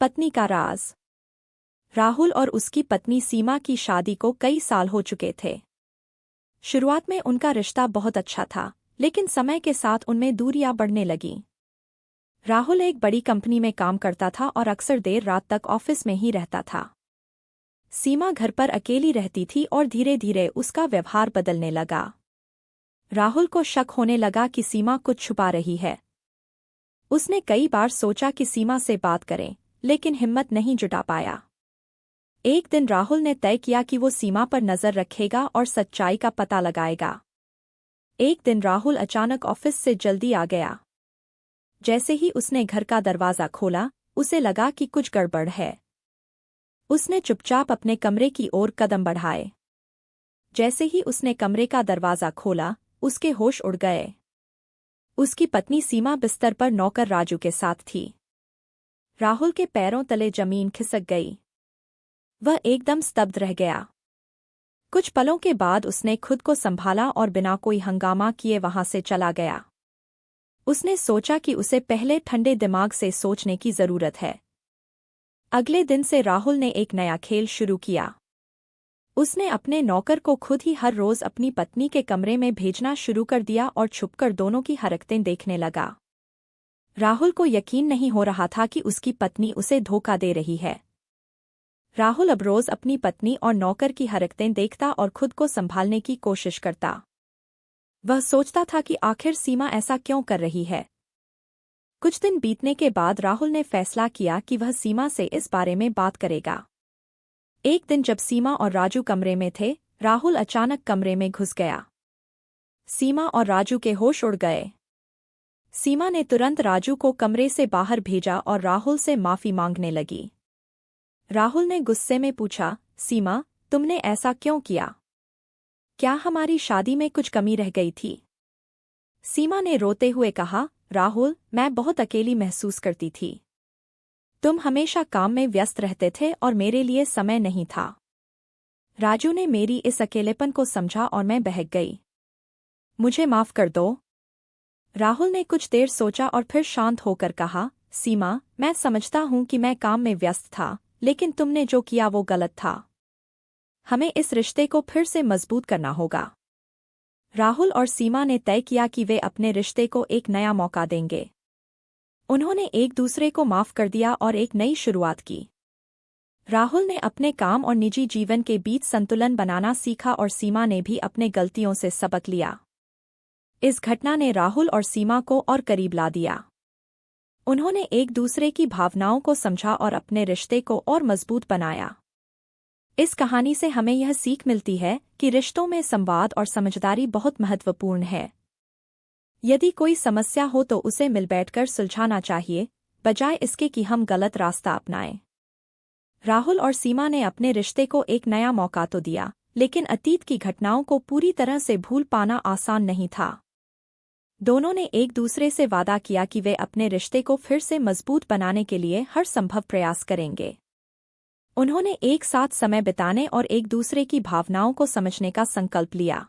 पत्नी का राज। राहुल और उसकी पत्नी सीमा की शादी को कई साल हो चुके थे। शुरुआत में उनका रिश्ता बहुत अच्छा था, लेकिन समय के साथ उनमें दूरियां बढ़ने लगीं। राहुल एक बड़ी कंपनी में काम करता था और अक्सर देर रात तक ऑफिस में ही रहता था। सीमा घर पर अकेली रहती थी और धीरे धीरे उसका व्यवहार बदलने लगा। राहुल को शक होने लगा कि सीमा कुछ छुपा रही है। उसने कई बार सोचा कि सीमा से बात करें, लेकिन हिम्मत नहीं जुटा पाया। एक दिन राहुल ने तय किया कि वो सीमा पर नजर रखेगा और सच्चाई का पता लगाएगा। एक दिन राहुल अचानक ऑफिस से जल्दी आ गया। जैसे ही उसने घर का दरवाजा खोला, उसे लगा कि कुछ गड़बड़ है। उसने चुपचाप अपने कमरे की ओर कदम बढ़ाए। जैसे ही उसने कमरे का दरवाजा खोला, उसके होश उड़ गए। उसकी पत्नी सीमा बिस्तर पर नौकर राजू के साथ थी। राहुल के पैरों तले जमीन खिसक गई। वह एकदम स्तब्ध रह गया। कुछ पलों के बाद उसने खुद को संभाला और बिना कोई हंगामा किए वहां से चला गया। उसने सोचा कि उसे पहले ठंडे दिमाग से सोचने की जरूरत है। अगले दिन से राहुल ने एक नया खेल शुरू किया। उसने अपने नौकर को खुद ही हर रोज अपनी पत्नी के कमरे में भेजना शुरू कर दिया और छुपकर दोनों की हरकतें देखने लगा। राहुल को यकीन नहीं हो रहा था कि उसकी पत्नी उसे धोखा दे रही है। राहुल अब रोज अपनी पत्नी और नौकर की हरकतें देखता और खुद को संभालने की कोशिश करता। वह सोचता था कि आखिर सीमा ऐसा क्यों कर रही है। कुछ दिन बीतने के बाद राहुल ने फैसला किया कि वह सीमा से इस बारे में बात करेगा। एक दिन जब सीमा और राजू कमरे में थे, राहुल अचानक कमरे में घुस गया। सीमा और राजू के होश उड़ गए। सीमा ने तुरंत राजू को कमरे से बाहर भेजा और राहुल से माफी मांगने लगी। राहुल ने गुस्से में पूछा, सीमा, तुमने ऐसा क्यों किया? क्या हमारी शादी में कुछ कमी रह गई थी? सीमा ने रोते हुए कहा, राहुल, मैं बहुत अकेली महसूस करती थी। तुम हमेशा काम में व्यस्त रहते थे और मेरे लिए समय नहीं था। राजू ने मेरी इस अकेलेपन को समझा और मैं बहक गई। मुझे माफ कर दो। राहुल ने कुछ देर सोचा और फिर शांत होकर कहा, सीमा, मैं समझता हूं कि मैं काम में व्यस्त था, लेकिन तुमने जो किया वो गलत था। हमें इस रिश्ते को फिर से मजबूत करना होगा। राहुल और सीमा ने तय किया कि वे अपने रिश्ते को एक नया मौका देंगे। उन्होंने एक दूसरे को माफ कर दिया और एक नई शुरुआत की। राहुल ने अपने काम और निजी जीवन के बीच संतुलन बनाना सीखा और सीमा ने भी अपने गलतियों से सबक लिया। इस घटना ने राहुल और सीमा को और करीब ला दिया। उन्होंने एक दूसरे की भावनाओं को समझा और अपने रिश्ते को और मजबूत बनाया। इस कहानी से हमें यह सीख मिलती है कि रिश्तों में संवाद और समझदारी बहुत महत्वपूर्ण है। यदि कोई समस्या हो तो उसे मिल बैठकर सुलझाना चाहिए, बजाय इसके कि हम गलत रास्ता अपनाएं। राहुल और सीमा ने अपने रिश्ते को एक नया मौका तो दिया, लेकिन अतीत की घटनाओं को पूरी तरह से भूल पाना आसान नहीं था। दोनों ने एक दूसरे से वादा किया कि वे अपने रिश्ते को फिर से मजबूत बनाने के लिए हर संभव प्रयास करेंगे। उन्होंने एक साथ समय बिताने और एक दूसरे की भावनाओं को समझने का संकल्प लिया।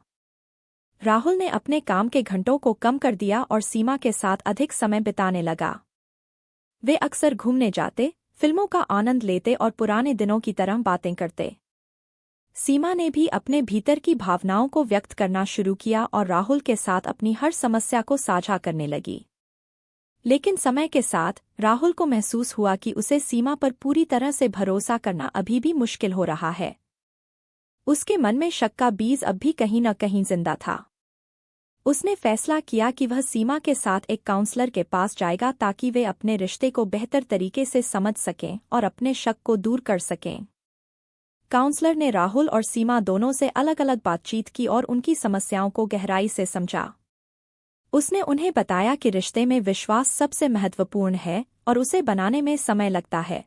राहुल ने अपने काम के घंटों को कम कर दिया और सीमा के साथ अधिक समय बिताने लगा। वे अक्सर घूमने जाते, फिल्मों का आनंद लेते और पुराने दिनों की तरह बातें करते। सीमा ने भी अपने भीतर की भावनाओं को व्यक्त करना शुरू किया और राहुल के साथ अपनी हर समस्या को साझा करने लगी। लेकिन समय के साथ राहुल को महसूस हुआ कि उसे सीमा पर पूरी तरह से भरोसा करना अभी भी मुश्किल हो रहा है। उसके मन में शक का बीज अब भी कहीं न कहीं जिंदा था। उसने फैसला किया कि वह सीमा के साथ एक काउंसलर के पास जाएगा ताकि वे अपने रिश्ते को बेहतर तरीके से समझ सकें और अपने शक को दूर कर सकें। काउंसलर ने राहुल और सीमा दोनों से अलग अलग बातचीत की और उनकी समस्याओं को गहराई से समझा। उसने उन्हें बताया कि रिश्ते में विश्वास सबसे महत्वपूर्ण है और उसे बनाने में समय लगता है।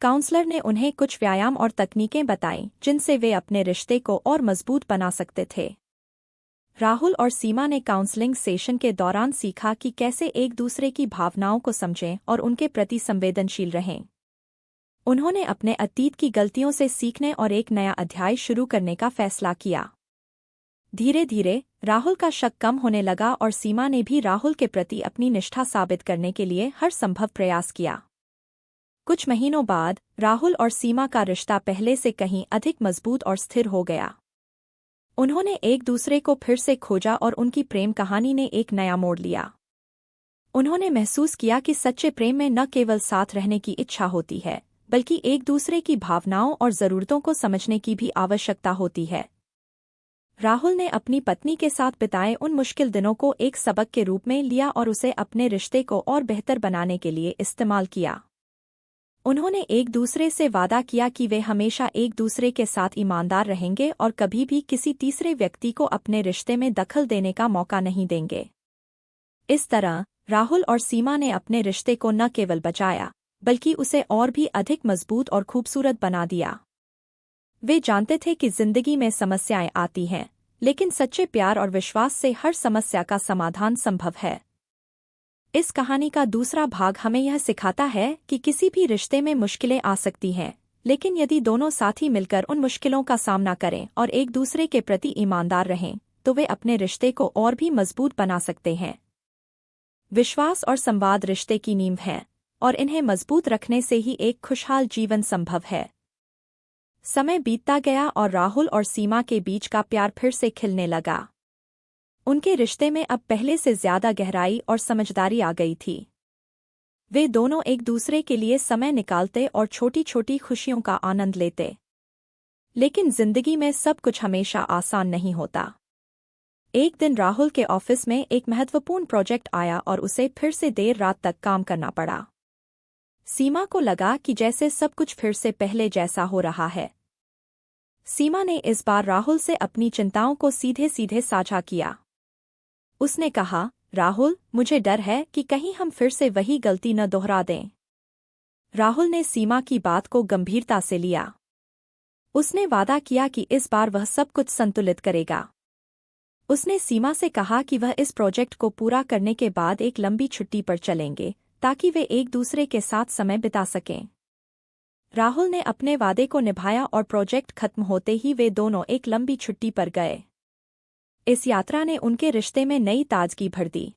काउंसलर ने उन्हें कुछ व्यायाम और तकनीकें बताईं जिनसे वे अपने रिश्ते को और मजबूत बना सकते थे। राहुल और सीमा ने काउंसलिंग सेशन के दौरान सीखा कि कैसे एक दूसरे की भावनाओं को समझें और उनके प्रति संवेदनशील रहें। उन्होंने अपने अतीत की गलतियों से सीखने और एक नया अध्याय शुरू करने का फैसला किया। धीरे धीरे राहुल का शक कम होने लगा और सीमा ने भी राहुल के प्रति अपनी निष्ठा साबित करने के लिए हर संभव प्रयास किया। कुछ महीनों बाद राहुल और सीमा का रिश्ता पहले से कहीं अधिक मजबूत और स्थिर हो गया। उन्होंने एक दूसरे को फिर से खोजा और उनकी प्रेम कहानी ने एक नया मोड़ लिया। उन्होंने महसूस किया कि सच्चे प्रेम में न केवल साथ रहने की इच्छा होती है, बल्कि एक दूसरे की भावनाओं और ज़रूरतों को समझने की भी आवश्यकता होती है। राहुल ने अपनी पत्नी के साथ बिताए उन मुश्किल दिनों को एक सबक के रूप में लिया और उसे अपने रिश्ते को और बेहतर बनाने के लिए इस्तेमाल किया। उन्होंने एक दूसरे से वादा किया कि वे हमेशा एक दूसरे के साथ ईमानदार रहेंगे और कभी भी किसी तीसरे व्यक्ति को अपने रिश्ते में दखल देने का मौका नहीं देंगे। इस तरह राहुल और सीमा ने अपने रिश्ते को न केवल बचाया, बल्कि उसे और भी अधिक मजबूत और खूबसूरत बना दिया। वे जानते थे कि जिंदगी में समस्याएं आती हैं, लेकिन सच्चे प्यार और विश्वास से हर समस्या का समाधान संभव है। इस कहानी का दूसरा भाग हमें यह सिखाता है कि किसी भी रिश्ते में मुश्किलें आ सकती हैं, लेकिन यदि दोनों साथी मिलकर उन मुश्किलों का सामना करें और एक दूसरे के प्रति ईमानदार रहें, तो वे अपने रिश्ते को और भी मजबूत बना सकते हैं। विश्वास और संवाद रिश्ते की नींव हैं, और इन्हें मजबूत रखने से ही एक खुशहाल जीवन संभव है। समय बीतता गया और राहुल और सीमा के बीच का प्यार फिर से खिलने लगा। उनके रिश्ते में अब पहले से ज्यादा गहराई और समझदारी आ गई थी। वे दोनों एक दूसरे के लिए समय निकालते और छोटी छोटी खुशियों का आनंद लेते। लेकिन जिंदगी में सब कुछ हमेशा आसान नहीं होता। एक दिन राहुल के ऑफिस में एक महत्वपूर्ण प्रोजेक्ट आया और उसे फिर से देर रात तक काम करना पड़ा। सीमा को लगा कि जैसे सब कुछ फिर से पहले जैसा हो रहा है। सीमा ने इस बार राहुल से अपनी चिंताओं को सीधे सीधे साझा किया। उसने कहा, राहुल, मुझे डर है कि कहीं हम फिर से वही गलती न दोहरा दें। राहुल ने सीमा की बात को गंभीरता से लिया। उसने वादा किया कि इस बार वह सब कुछ संतुलित करेगा। उसने सीमा से कहा कि वह इस प्रोजेक्ट को पूरा करने के बाद एक लंबी छुट्टी पर चलेंगे, ताकि वे एक दूसरे के साथ समय बिता सकें। राहुल ने अपने वादे को निभाया और प्रोजेक्ट खत्म होते ही वे दोनों एक लंबी छुट्टी पर गए। इस यात्रा ने उनके रिश्ते में नई ताजगी भर दी।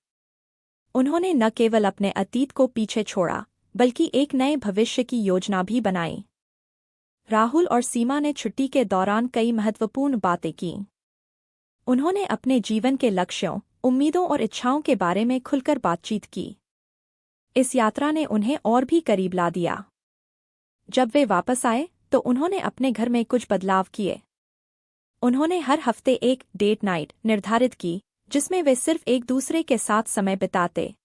उन्होंने न केवल अपने अतीत को पीछे छोड़ा, बल्कि एक नए भविष्य की योजना भी बनाई। राहुल और सीमा ने छुट्टी के दौरान कई महत्वपूर्ण बातें की। उन्होंने अपने जीवन के लक्ष्यों, उम्मीदों और इच्छाओं के बारे में खुलकर बातचीत की। इस यात्रा ने उन्हें और भी करीब ला दिया। जब वे वापस आए, तो उन्होंने अपने घर में कुछ बदलाव किए। उन्होंने हर हफ्ते एक डेट नाइट निर्धारित की, जिसमें वे सिर्फ एक दूसरे के साथ समय बिताते।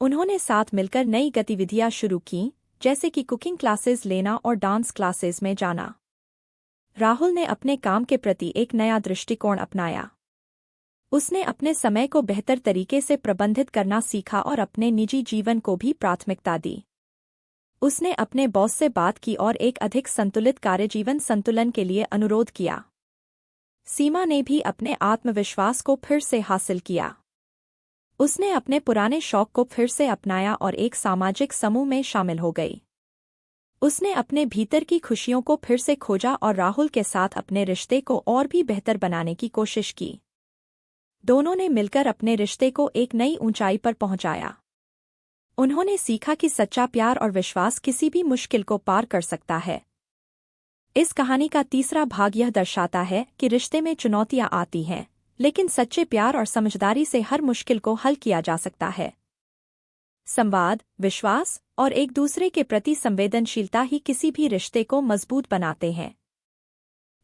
उन्होंने साथ मिलकर नई गतिविधियां शुरू की, जैसे कि कुकिंग क्लासेस लेना और डांस क्लासेस में जाना। राहुल ने अपने काम के प्रति एक नया दृष्टिकोण अपनाया। उसने अपने समय को बेहतर तरीके से प्रबंधित करना सीखा और अपने निजी जीवन को भी प्राथमिकता दी। उसने अपने बॉस से बात की और एक अधिक संतुलित कार्यजीवन संतुलन के लिए अनुरोध किया। सीमा ने भी अपने आत्मविश्वास को फिर से हासिल किया। उसने अपने पुराने शौक को फिर से अपनाया और एक सामाजिक समूह में शामिल हो गई। उसने अपने भीतर की खुशियों को फिर से खोजा और राहुल के साथ अपने रिश्ते को और भी बेहतर बनाने की कोशिश की। दोनों ने मिलकर अपने रिश्ते को एक नई ऊंचाई पर पहुंचाया। उन्होंने सीखा कि सच्चा प्यार और विश्वास किसी भी मुश्किल को पार कर सकता है। इस कहानी का तीसरा भाग यह दर्शाता है कि रिश्ते में चुनौतियां आती हैं, लेकिन सच्चे प्यार और समझदारी से हर मुश्किल को हल किया जा सकता है। संवाद, विश्वास और एक दूसरे के प्रति संवेदनशीलता ही किसी भी रिश्ते को मजबूत बनाते हैं।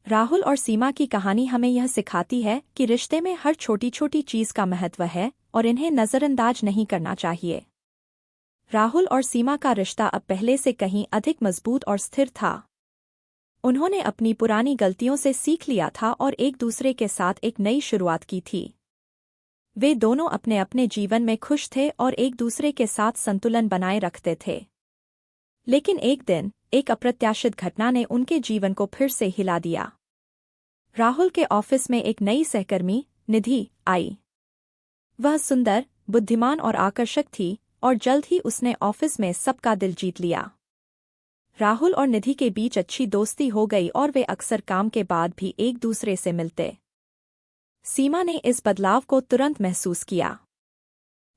राहुल और सीमा की कहानी हमें यह सिखाती है कि रिश्ते में हर छोटी छोटी चीज का महत्व है और इन्हें नजरअंदाज नहीं करना चाहिए। राहुल और सीमा का रिश्ता अब पहले से कहीं अधिक मजबूत और स्थिर था। उन्होंने अपनी पुरानी गलतियों से सीख लिया था और एक दूसरे के साथ एक नई शुरुआत की थी। वे दोनों अपने अपने जीवन में खुश थे और एक दूसरे के साथ संतुलन बनाए रखते थे। लेकिन एक दिन एक अप्रत्याशित घटना ने उनके जीवन को फिर से हिला दिया। राहुल के ऑफिस में एक नई सहकर्मी, निधि, आई। वह सुंदर, बुद्धिमान और आकर्षक थी और जल्द ही उसने ऑफिस में सबका दिल जीत लिया। राहुल और निधि के बीच अच्छी दोस्ती हो गई और वे अक्सर काम के बाद भी एक दूसरे से मिलते। सीमा ने इस बदलाव को तुरंत महसूस किया।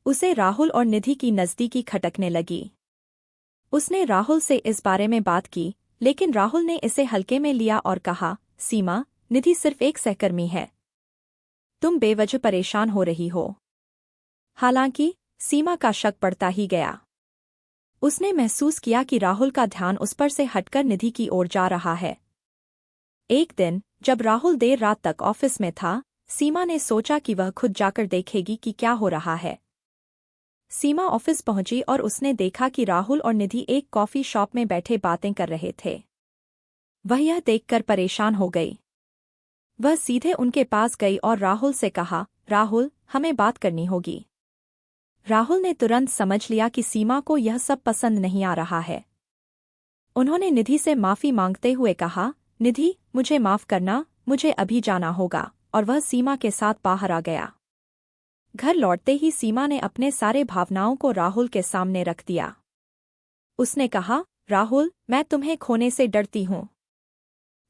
उसे राहुल और निधि की नज़दीकी खटकने लगी। उसने राहुल से इस बारे में बात की, लेकिन राहुल ने इसे हल्के में लिया और कहा, सीमा, निधि सिर्फ एक सहकर्मी है। तुम बेवजह परेशान हो रही हो। हालांकि सीमा का शक बढ़ता ही गया। उसने महसूस किया कि राहुल का ध्यान उस पर से हटकर निधि की ओर जा रहा है। एक दिन जब राहुल देर रात तक ऑफिस में था, सीमा ने सोचा कि वह खुद जाकर देखेगी कि क्या हो रहा है। सीमा ऑफिस पहुंची और उसने देखा कि राहुल और निधि एक कॉफी शॉप में बैठे बातें कर रहे थे। वह यह देखकर परेशान हो गई। वह सीधे उनके पास गई और राहुल से कहा, राहुल, हमें बात करनी होगी। राहुल ने तुरंत समझ लिया कि सीमा को यह सब पसंद नहीं आ रहा है। उन्होंने निधि से माफी मांगते हुए कहा, निधि, मुझे माफ करना, मुझे अभी जाना होगा, और वह सीमा के साथ बाहर आ गया। घर लौटते ही सीमा ने अपने सारे भावनाओं को राहुल के सामने रख दिया। उसने कहा, राहुल, मैं तुम्हें खोने से डरती हूँ।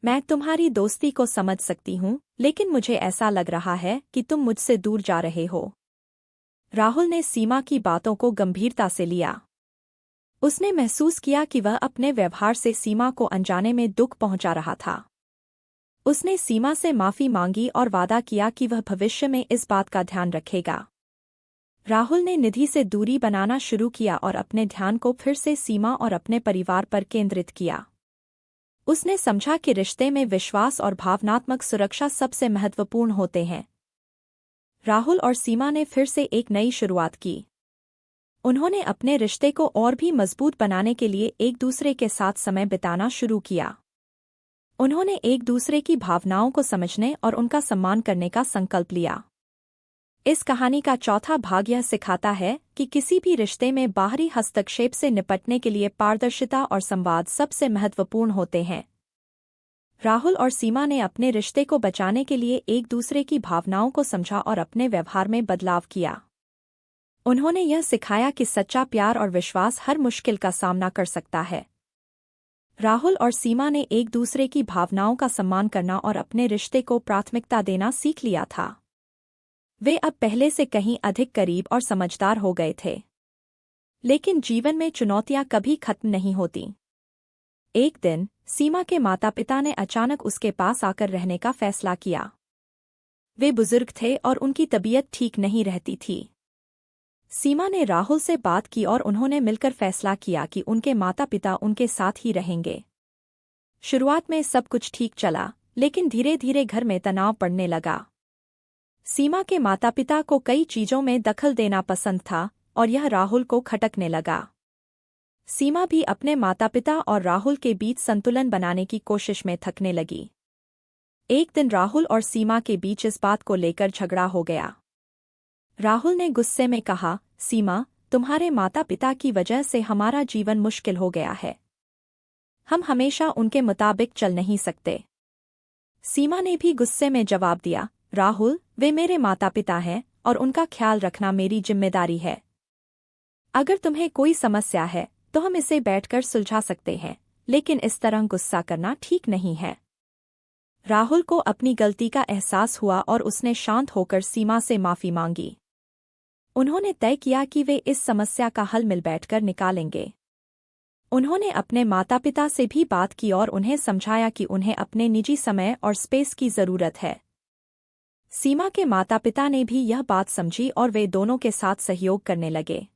मैं तुम्हारी दोस्ती को समझ सकती हूँ, लेकिन मुझे ऐसा लग रहा है कि तुम मुझसे दूर जा रहे हो। राहुल ने सीमा की बातों को गंभीरता से लिया। उसने महसूस किया कि वह अपने व्यवहार से सीमा को अनजाने में दुख पहुंचा रहा था। उसने सीमा से माफी मांगी और वादा किया कि वह भविष्य में इस बात का ध्यान रखेगा। राहुल ने निधि से दूरी बनाना शुरू किया और अपने ध्यान को फिर से सीमा और अपने परिवार पर केंद्रित किया। उसने समझा कि रिश्ते में विश्वास और भावनात्मक सुरक्षा सबसे महत्वपूर्ण होते हैं। राहुल और सीमा ने फिर से एक नई शुरुआत की। उन्होंने अपने रिश्ते को और भी मजबूत बनाने के लिए एक दूसरे के साथ समय बिताना शुरू किया। उन्होंने एक दूसरे की भावनाओं को समझने और उनका सम्मान करने का संकल्प लिया। इस कहानी का चौथा भाग यह सिखाता है कि किसी भी रिश्ते में बाहरी हस्तक्षेप से निपटने के लिए पारदर्शिता और संवाद सबसे महत्वपूर्ण होते हैं। राहुल और सीमा ने अपने रिश्ते को बचाने के लिए एक दूसरे की भावनाओं को समझा और अपने व्यवहार में बदलाव किया। उन्होंने यह सिखाया कि सच्चा प्यार और विश्वास हर मुश्किल का सामना कर सकता है। राहुल और सीमा ने एक दूसरे की भावनाओं का सम्मान करना और अपने रिश्ते को प्राथमिकता देना सीख लिया था। वे अब पहले से कहीं अधिक करीब और समझदार हो गए थे। लेकिन जीवन में चुनौतियां कभी खत्म नहीं होती। एक दिन सीमा के माता-पिता ने अचानक उसके पास आकर रहने का फैसला किया। वे बुजुर्ग थे और उनकी तबीयत ठीक नहीं रहती थी। सीमा ने राहुल से बात की और उन्होंने मिलकर फैसला किया कि उनके माता-पिता उनके साथ ही रहेंगे। शुरुआत में सब कुछ ठीक चला, लेकिन धीरे धीरे घर में तनाव बढ़ने लगा। सीमा के माता-पिता को कई चीजों में दखल देना पसंद था और यह राहुल को खटकने लगा। सीमा भी अपने माता-पिता और राहुल के बीच संतुलन बनाने की कोशिश में थकने लगी। एक दिन राहुल और सीमा के बीच इस बात को लेकर झगड़ा हो गया। राहुल ने गुस्से में कहा, सीमा, तुम्हारे माता-पिता की वजह से हमारा जीवन मुश्किल हो गया है। हम हमेशा उनके मुताबिक चल नहीं सकते। सीमा ने भी गुस्से में जवाब दिया, राहुल, वे मेरे माता-पिता हैं और उनका ख्याल रखना मेरी जिम्मेदारी है। अगर तुम्हें कोई समस्या है तो हम इसे बैठकर सुलझा सकते हैं, लेकिन इस तरह गुस्सा करना ठीक नहीं है। राहुल को अपनी गलती का एहसास हुआ और उसने शांत होकर सीमा से माफी मांगी। उन्होंने तय किया कि वे इस समस्या का हल मिल बैठकर निकालेंगे। उन्होंने अपने माता-पिता से भी बात की और उन्हें समझाया कि उन्हें अपने निजी समय और स्पेस की जरूरत है। सीमा के माता-पिता ने भी यह बात समझी और वे दोनों के साथ सहयोग करने लगे।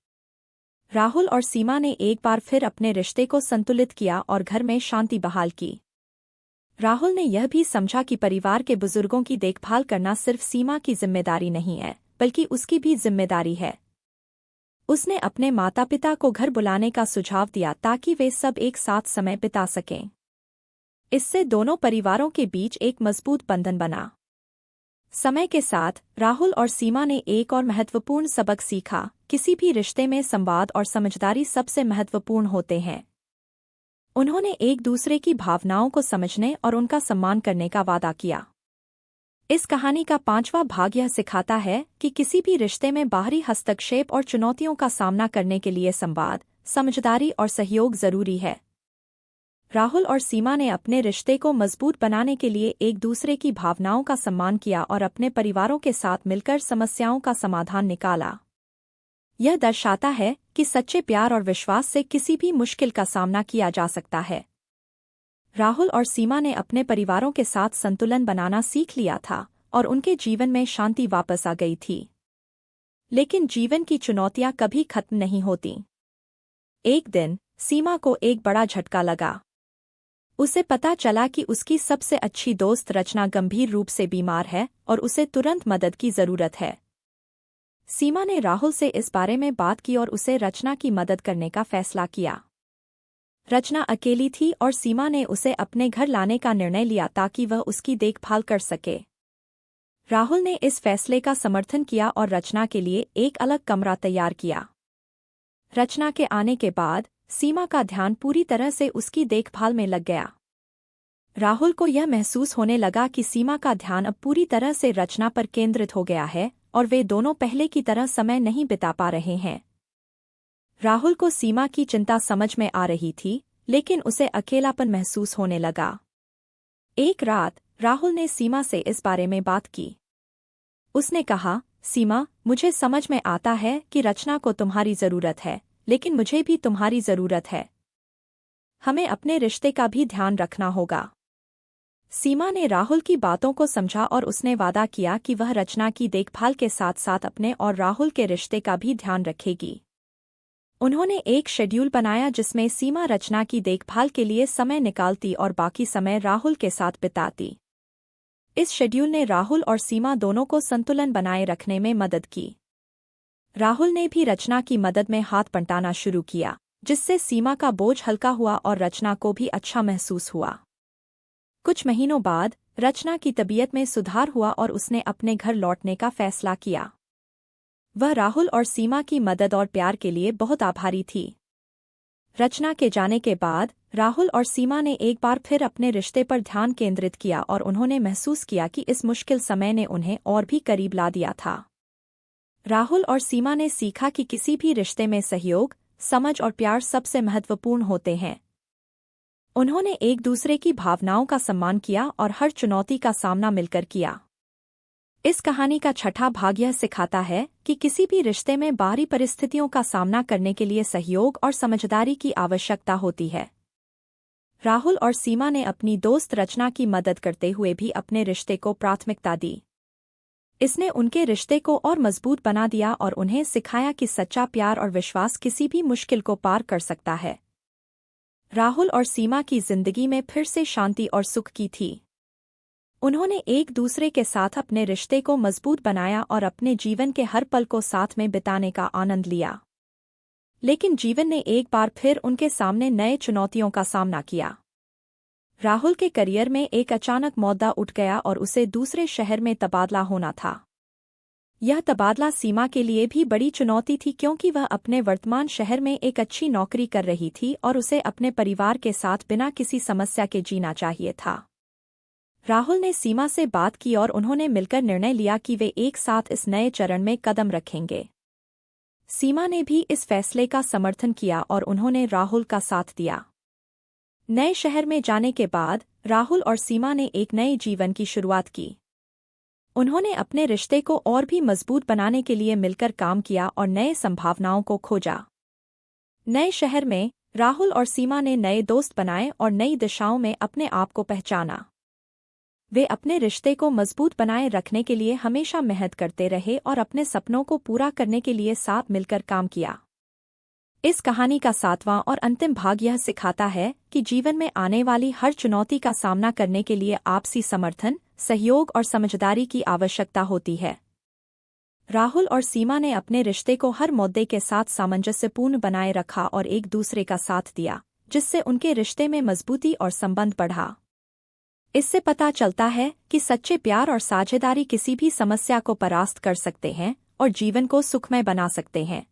राहुल और सीमा ने एक बार फिर अपने रिश्ते को संतुलित किया और घर में शांति बहाल की। राहुल ने यह भी समझा कि परिवार के बुजुर्गों की देखभाल करना सिर्फ सीमा की जिम्मेदारी नहीं है, बल्कि उसकी भी जिम्मेदारी है। उसने अपने माता-पिता को घर बुलाने का सुझाव दिया ताकि वे सब एक साथ समय बिता सकें। इससे दोनों परिवारों के बीच एक मजबूत बंधन बना। समय के साथ राहुल और सीमा ने एक और महत्वपूर्ण सबक सीखा, किसी भी रिश्ते में संवाद और समझदारी सबसे महत्वपूर्ण होते हैं। उन्होंने एक दूसरे की भावनाओं को समझने और उनका सम्मान करने का वादा किया। इस कहानी का पांचवा भाग यह सिखाता है कि किसी भी रिश्ते में बाहरी हस्तक्षेप और चुनौतियों का सामना करने के लिए संवाद, समझदारी और सहयोग जरूरी है। राहुल और सीमा ने अपने रिश्ते को मजबूत बनाने के लिए एक दूसरे की भावनाओं का सम्मान किया और अपने परिवारों के साथ मिलकर समस्याओं का समाधान निकाला। यह दर्शाता है कि कि सच्चे प्यार और विश्वास से किसी भी मुश्किल का सामना किया जा सकता है। राहुल और सीमा ने अपने परिवारों के साथ संतुलन बनाना सीख लिया था और उनके जीवन में शांति वापस आ गई थी। लेकिन जीवन की चुनौतियां कभी खत्म नहीं होती। एक दिन सीमा को एक बड़ा झटका लगा। उसे पता चला कि उसकी सबसे अच्छी दोस्त रचना गंभीर रूप से बीमार है और उसे तुरंत मदद की जरूरत है। सीमा ने राहुल से इस बारे में बात की और उसे रचना की मदद करने का फैसला किया। रचना अकेली थी और सीमा ने उसे अपने घर लाने का निर्णय लिया ताकि वह उसकी देखभाल कर सके। राहुल ने इस फैसले का समर्थन किया और रचना के लिए एक अलग कमरा तैयार किया। रचना के आने के बाद सीमा का ध्यान पूरी तरह से उसकी देखभाल में लग गया। राहुल को यह महसूस होने लगा कि सीमा का ध्यान अब पूरी तरह से रचना पर केंद्रित हो गया है और वे दोनों पहले की तरह समय नहीं बिता पा रहे हैं। राहुल को सीमा की चिंता समझ में आ रही थी, लेकिन उसे अकेलापन महसूस होने लगा। एक रात राहुल ने सीमा से इस बारे में बात की। उसने कहा, सीमा, मुझे समझ में आता है कि रचना को तुम्हारी जरूरत है, लेकिन मुझे भी तुम्हारी जरूरत है। हमें अपने रिश्ते का भी ध्यान रखना होगा। सीमा ने राहुल की बातों को समझा और उसने वादा किया कि वह रचना की देखभाल के साथ साथ अपने और राहुल के रिश्ते का भी ध्यान रखेगी। उन्होंने एक शेड्यूल बनाया जिसमें सीमा रचना की देखभाल के लिए समय निकालती और बाकी समय राहुल के साथ बिताती। इस शेड्यूल ने राहुल और सीमा दोनों को संतुलन बनाए रखने में मदद की। राहुल ने भी रचना की मदद में हाथ बंटाना शुरू किया, जिससे सीमा का बोझ हल्का हुआ और रचना को भी अच्छा महसूस हुआ। कुछ महीनों बाद रचना की तबीयत में सुधार हुआ और उसने अपने घर लौटने का फैसला किया। वह राहुल और सीमा की मदद और प्यार के लिए बहुत आभारी थी। रचना के जाने के बाद राहुल और सीमा ने एक बार फिर अपने रिश्ते पर ध्यान केंद्रित किया और उन्होंने महसूस किया कि इस मुश्किल समय ने उन्हें और भी करीब ला दिया था। राहुल और सीमा ने सीखा कि किसी भी रिश्ते में सहयोग, समझ और प्यार सबसे महत्वपूर्ण होते हैं। उन्होंने एक दूसरे की भावनाओं का सम्मान किया और हर चुनौती का सामना मिलकर किया। इस कहानी का छठा भाग यह सिखाता है कि किसी भी रिश्ते में बाहरी परिस्थितियों का सामना करने के लिए सहयोग और समझदारी की आवश्यकता होती है। राहुल और सीमा ने अपनी दोस्त रचना की मदद करते हुए भी अपने रिश्ते को प्राथमिकता दी। इसने उनके रिश्ते को और मजबूत बना दिया और उन्हें सिखाया कि सच्चा प्यार और विश्वास किसी भी मुश्किल को पार कर सकता है। राहुल और सीमा की जिंदगी में फिर से शांति और सुख की थी। उन्होंने एक दूसरे के साथ अपने रिश्ते को मजबूत बनाया और अपने जीवन के हर पल को साथ में बिताने का आनंद लिया। लेकिन जीवन ने एक बार फिर उनके सामने नए चुनौतियों का सामना किया। राहुल के करियर में एक अचानक मुद्दा उठ गया और उसे दूसरे शहर में तबादला होना था। यह तबादला सीमा के लिए भी बड़ी चुनौती थी क्योंकि वह अपने वर्तमान शहर में एक अच्छी नौकरी कर रही थी और उसे अपने परिवार के साथ बिना किसी समस्या के जीना चाहिए था। राहुल ने सीमा से बात की और उन्होंने मिलकर निर्णय लिया कि वे एक साथ इस नए चरण में कदम रखेंगे। सीमा ने भी इस फैसले का समर्थन किया और उन्होंने राहुल का साथ दिया। नए शहर में जाने के बाद राहुल और सीमा ने एक नए जीवन की शुरुआत की। उन्होंने अपने रिश्ते को और भी मजबूत बनाने के लिए मिलकर काम किया और नए संभावनाओं को खोजा। नए शहर में राहुल और सीमा ने नए दोस्त बनाए और नई दिशाओं में अपने आप को पहचाना। वे अपने रिश्ते को मजबूत बनाए रखने के लिए हमेशा मेहनत करते रहे और अपने सपनों को पूरा करने के लिए साथ मिलकर काम किया। इस कहानी का सातवां और अंतिम भाग यह सिखाता है कि जीवन में आने वाली हर चुनौती का सामना करने के लिए आपसी समर्थन, सहयोग और समझदारी की आवश्यकता होती है। राहुल और सीमा ने अपने रिश्ते को हर मुद्दे के साथ सामंजस्यपूर्ण बनाए रखा और एक दूसरे का साथ दिया, जिससे उनके रिश्ते में मजबूती और संबंध बढ़ा। इससे पता चलता है कि सच्चे प्यार और साझेदारी किसी भी समस्या को परास्त कर सकते हैं और जीवन को सुखमय बना सकते हैं।